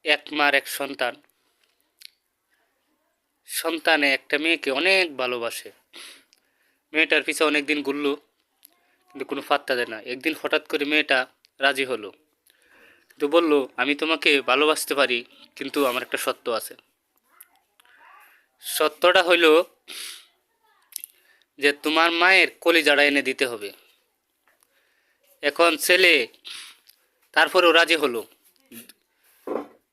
এক মার এক সন্তান, সন্তানে একটা মেয়েকে অনেক ভালোবাসে। মেয়েটার পিছে অনেক দিন ঘুরলো, কিন্তু কোনো পাত্তা দেয় না। একদিন হঠাৎ করে মেয়েটা রাজি হলো, কিন্তু বললো আমি তোমাকে ভালোবাসতে পারি, কিন্তু আমার একটা শর্ত আছে। সত্যটা হইল যে তোমার মায়ের কলিজাটা এনে দিতে হবে। এখন ছেলে তারপরেও রাজি হলো,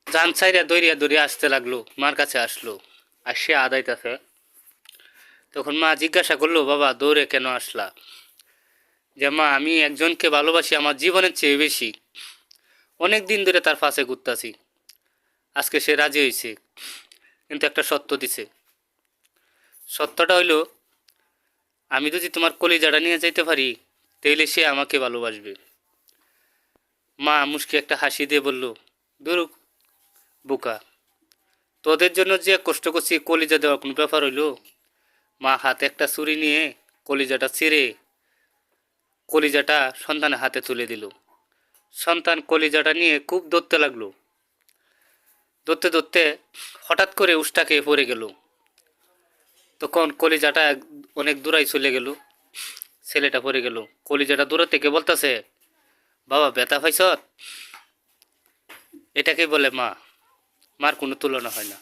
জান ছাইরা দৌড়িয়া দৌড়িয়া আসতে লাগলো, মার কাছে আসলো, আর সে আদাইতেছে। তখন মা জিজ্ঞাসা করলো, বাবা দৌড়ে কেন আসলা? যে মা আমি একজনকে ভালোবাসি আমার জীবনের চেয়ে বেশি, অনেক দিন ধরে তার পাশে ঘুরতাছি, আজকে সে রাজি হয়েছে, কিন্তু একটা সত্য দিছে। সত্যটা হইল আমি যদি তোমার কলিজাটা নিয়ে যাইতে পারি, তাইলে সে আমাকে ভালোবাসবে। মা মুশকি একটা হাসি দিয়ে বলল, দূর বোকা, তোদের জন্য যে কষ্ট করছি কলিজা দেওয়া কোনো ব্যাপার হইল? মা হাতে একটা ছুরি নিয়ে কলিজাটা ছিঁড়ে কলিজাটা সন্তানের হাতে তুলে দিল। সন্তান কলিজাটা নিয়ে খুব ধরতে লাগলো। ধরতে ধরতে হঠাৎ করে উষ্টা খেয়ে পড়ে গেল। তখন কলিজাটা অনেক দূরাই চলে গেল, ছেলেটা পড়ে গেল। কলিজাটা দূরে থেকে বলতেছে, বাবা ব্যথা পাইছ? এটাকে বলে মা, মার কোনো তুলনা হয় না।